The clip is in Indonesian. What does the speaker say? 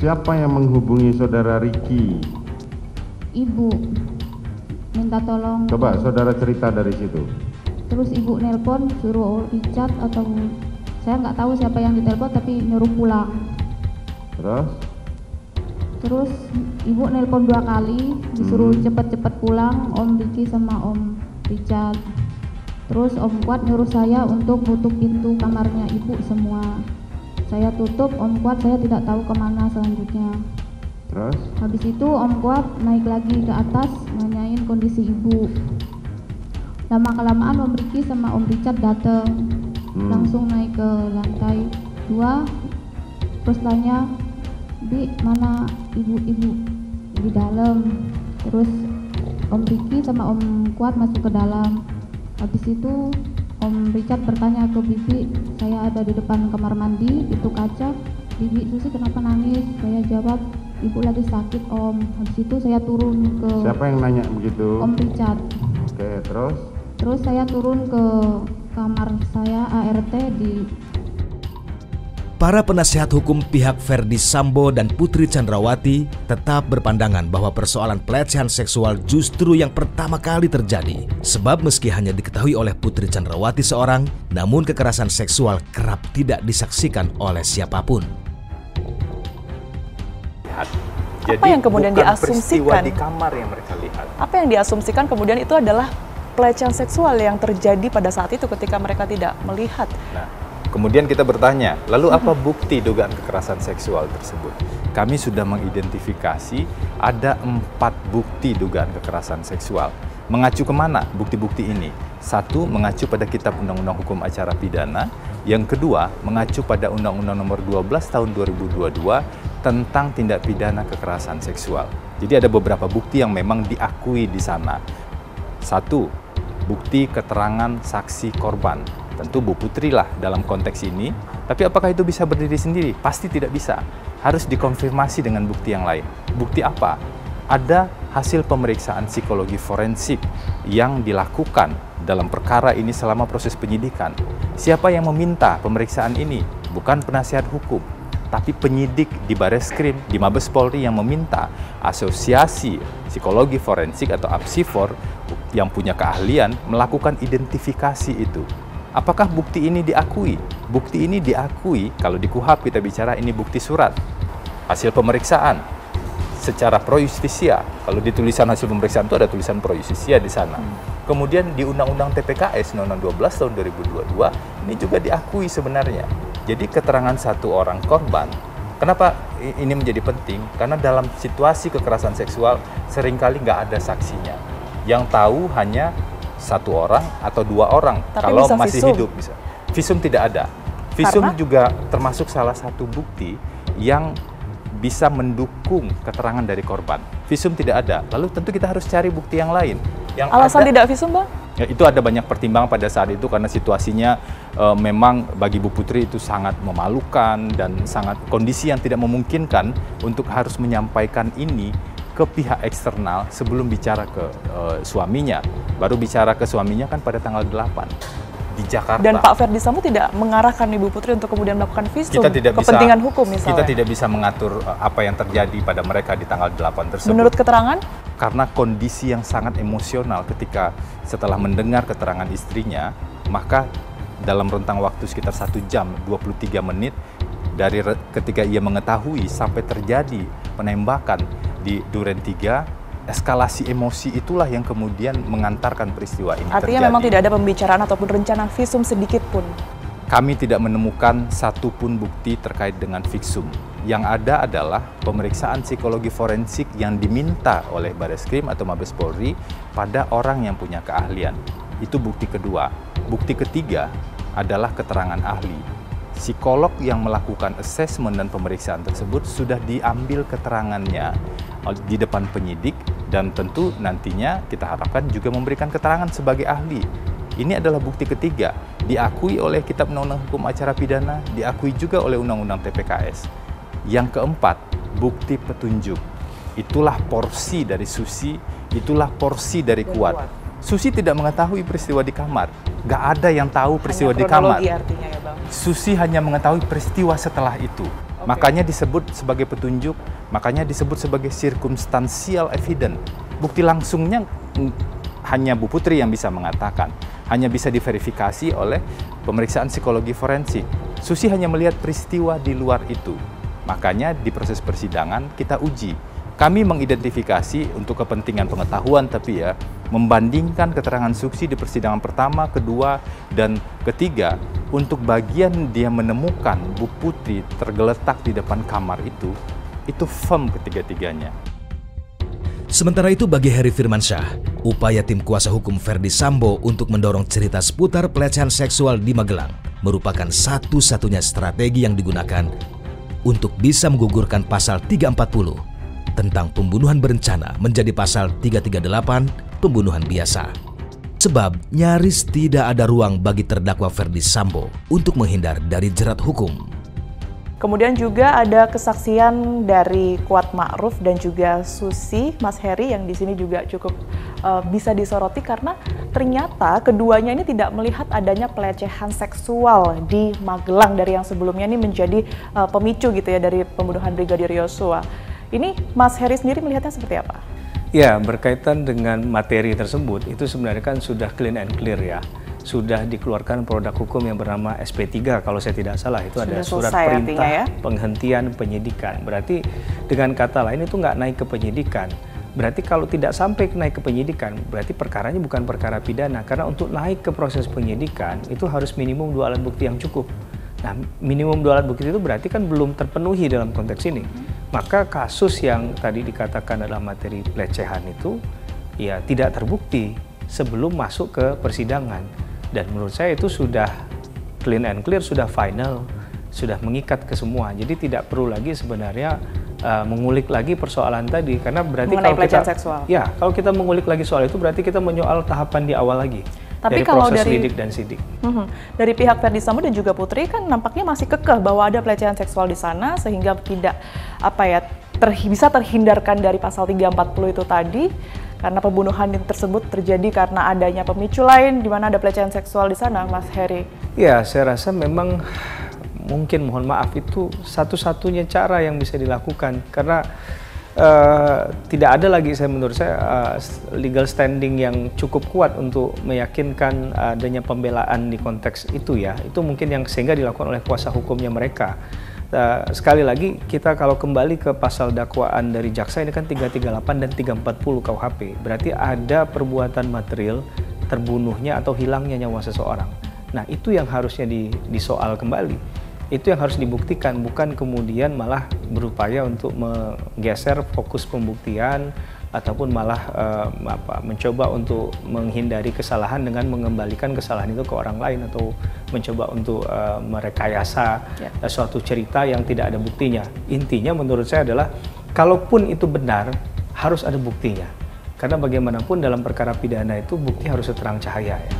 Siapa yang menghubungi saudara Ricky? Ibu minta tolong. Coba saudara cerita dari situ. Terus ibu nelpon suruh Richard atau saya nggak tahu siapa yang ditelepon tapi nyuruh pulang. Terus ibu nelpon 2 kali disuruh cepet-cepet pulang, Om Ricky sama Om Richard. Terus Om Kuat nyuruh saya untuk nutup pintu kamarnya ibu semua. Saya tutup, Om Kuat saya tidak tahu kemana selanjutnya. Terus? Habis itu Om Kuat naik lagi ke atas nanyain kondisi ibu. Lama-kelamaan Om Ricky sama Om Richard datang. Langsung naik ke lantai 2. Terus tanya, Bi, mana ibu-ibu? Di dalam. Terus Om Ricky sama Om Kuat masuk ke dalam. Habis itu Om Richard bertanya ke Bibi, saya ada di depan kamar mandi, pintu kaca. Bibi, Susi kenapa nangis? Saya jawab, ibu lagi sakit Om. Habis itu saya turun ke... Siapa yang nanya begitu? Om Richard. Oke, terus? Terus saya turun ke kamar saya ART di... Para penasihat hukum pihak Ferdy Sambo dan Putri Chandrawati tetap berpandangan bahwa persoalan pelecehan seksual justru yang pertama kali terjadi. Sebab meski hanya diketahui oleh Putri Chandrawati seorang, namun kekerasan seksual kerap tidak disaksikan oleh siapapun. Jadi apa yang kemudian bukan diasumsikan peristiwa di kamar yang mereka lihat. Apa yang diasumsikan kemudian itu adalah pelecehan seksual yang terjadi pada saat itu ketika mereka tidak melihat. Nah, kemudian kita bertanya, lalu apa bukti dugaan kekerasan seksual tersebut? Kami sudah mengidentifikasi ada 4 bukti dugaan kekerasan seksual. Mengacu kemana bukti-bukti ini? 1, mengacu pada Kitab Undang-Undang Hukum Acara Pidana. Yang kedua, mengacu pada Undang-Undang Nomor 12 Tahun 2022 tentang tindak pidana kekerasan seksual. Jadi ada beberapa bukti yang memang diakui di sana. 1, bukti keterangan saksi korban. Tentu Bu Putri lah dalam konteks ini, tapi apakah itu bisa berdiri sendiri? Pasti tidak bisa. Harus dikonfirmasi dengan bukti yang lain. Bukti apa? Ada hasil pemeriksaan psikologi forensik yang dilakukan dalam perkara ini selama proses penyidikan. Siapa yang meminta pemeriksaan ini? Bukan penasihat hukum, tapi penyidik di Bareskrim, di Mabes Polri yang meminta asosiasi psikologi forensik atau APSIFOR yang punya keahlian melakukan identifikasi itu. Apakah bukti ini diakui? Bukti ini diakui, kalau di KUHAP kita bicara ini bukti surat. Hasil pemeriksaan secara pro justisia. Kalau di tulisan hasil pemeriksaan itu ada tulisan pro justisia di sana. Kemudian di Undang-Undang TPKS Undang-Undang 12 tahun 2022 ini juga diakui sebenarnya. Jadi keterangan satu orang korban. Kenapa ini menjadi penting? Karena dalam situasi kekerasan seksual seringkali nggak ada saksinya. Yang tahu hanya 1 orang atau 2 orang. Tapi kalau bisa masih visum. hidup bisa. Visum tidak ada. Visum Karena? juga termasuk salah satu bukti yang bisa mendukung keterangan dari korban. Visum tidak ada. Lalu tentu kita harus cari bukti yang lain. Yang Alasan ada, tidak visum, Bang? ya, itu ada banyak pertimbangan pada saat itu karena situasinya memang bagi Bu Putri itu sangat memalukan dan sangat kondisi yang tidak memungkinkan untuk harus menyampaikan ini ke pihak eksternal sebelum bicara ke suaminya. Baru bicara ke suaminya kan pada tanggal 8 di Jakarta. Dan Pak Ferdy Sambo tidak mengarahkan Ibu Putri untuk kemudian melakukan visum Kita tidak kepentingan bisa, hukum misalnya. Kita tidak bisa mengatur apa yang terjadi pada mereka di tanggal 8 tersebut. Menurut keterangan? Karena kondisi yang sangat emosional ketika setelah mendengar keterangan istrinya, maka dalam rentang waktu sekitar 1 jam 23 menit dari ketika ia mengetahui sampai terjadi penembakan di Duren 3, eskalasi emosi itulah yang kemudian mengantarkan peristiwa ini Artinya terjadi. memang tidak ada pembicaraan ataupun rencana visum sedikit pun. Kami tidak menemukan satupun bukti terkait dengan visum. Yang ada adalah pemeriksaan psikologi forensik yang diminta oleh Bareskrim atau Mabes Polri pada orang yang punya keahlian. Itu bukti kedua. Bukti ketiga adalah keterangan ahli. Psikolog yang melakukan asesmen dan pemeriksaan tersebut sudah diambil keterangannya di depan penyidik dan tentu nantinya kita harapkan juga memberikan keterangan sebagai ahli. Ini adalah bukti ketiga, diakui oleh Kitab Undang-Undang Hukum Acara Pidana, diakui juga oleh Undang-Undang TPKS. Yang keempat, bukti petunjuk. Itulah porsi dari Susi, itulah porsi dari Kuat. Susi tidak mengetahui peristiwa di kamar. Nggak ada yang tahu peristiwa di kamar. Artinya ya, Bang. Susi hanya mengetahui peristiwa setelah itu. Makanya disebut sebagai petunjuk, makanya disebut sebagai circumstantial evidence. Bukti langsungnya hanya Bu Putri yang bisa mengatakan, hanya bisa diverifikasi oleh pemeriksaan psikologi forensik. Susi hanya melihat peristiwa di luar itu. Makanya di proses persidangan kita uji. Kami mengidentifikasi untuk kepentingan pengetahuan, tapi ya, membandingkan keterangan Susi di persidangan pertama, kedua, dan ketiga, untuk bagian dia menemukan Bu Putri tergeletak di depan kamar itu firm ketiga-tiganya. Sementara itu bagi Heri Firmansyah, upaya tim kuasa hukum Verdi Sambo untuk mendorong cerita seputar pelecehan seksual di Magelang merupakan satu-satunya strategi yang digunakan untuk bisa menggugurkan pasal 340 tentang pembunuhan berencana menjadi pasal 338 pembunuhan biasa. Sebab nyaris tidak ada ruang bagi terdakwa Verdi Sambo untuk menghindar dari jerat hukum. Kemudian juga ada kesaksian dari Kuat Ma'ruf dan juga Susi, Mas Heri, yang di sini juga cukup bisa disoroti karena ternyata keduanya ini tidak melihat adanya pelecehan seksual di Magelang dari yang sebelumnya ini menjadi pemicu gitu ya dari pembunuhan Brigadir Yosua. Ini Mas Heri sendiri melihatnya seperti apa? Ya, berkaitan dengan materi tersebut itu sebenarnya kan sudah clean and clear ya. Sudah dikeluarkan produk hukum yang bernama SP3 kalau saya tidak salah, itu sudah ada surat perintah ya? Penghentian penyidikan. Berarti dengan kata lain itu nggak naik ke penyidikan. Berarti kalau tidak sampai naik ke penyidikan, berarti perkaranya bukan perkara pidana. Karena untuk naik ke proses penyidikan itu harus minimum 2 alat bukti yang cukup. Nah, minimum 2 alat bukti itu berarti kan belum terpenuhi dalam konteks ini. Maka kasus yang tadi dikatakan adalah materi pelecehan itu ya tidak terbukti sebelum masuk ke persidangan. Dan menurut saya itu sudah clean and clear, sudah final, sudah mengikat ke semua. Jadi tidak perlu lagi sebenarnya mengulik lagi persoalan tadi, karena berarti mengenai kalau pelecehan kita seksual. Ya, kalau kita mengulik lagi soal itu berarti kita menyoal tahapan di awal lagi. Tapi dari kalau proses dari lidik dan sidik. Dari pihak Verdi Sambo dan juga Putri kan nampaknya masih kekeh bahwa ada pelecehan seksual di sana sehingga tidak bisa terhindarkan dari pasal 340 itu tadi, karena pembunuhan tersebut terjadi karena adanya pemicu lain di mana ada pelecehan seksual di sana, Mas Heri. Ya, saya rasa memang mungkin mohon maaf itu satu-satunya cara yang bisa dilakukan karena tidak ada lagi menurut saya legal standing yang cukup kuat untuk meyakinkan adanya pembelaan di konteks itu ya. Itu mungkin yang sehingga dilakukan oleh kuasa hukumnya mereka. Sekali lagi kita kalau kembali ke pasal dakwaan dari jaksa ini kan 338 dan 340 KUHP. Berarti ada perbuatan material terbunuhnya atau hilangnya nyawa seseorang. Nah, itu yang harusnya disoal kembali. Itu yang harus dibuktikan, bukan kemudian malah berupaya untuk menggeser fokus pembuktian ataupun malah mencoba untuk menghindari kesalahan dengan mengembalikan kesalahan itu ke orang lain atau mencoba untuk merekayasa suatu cerita yang tidak ada buktinya. Intinya menurut saya adalah kalaupun itu benar harus ada buktinya. Karena bagaimanapun dalam perkara pidana itu bukti harus terang cahaya ya.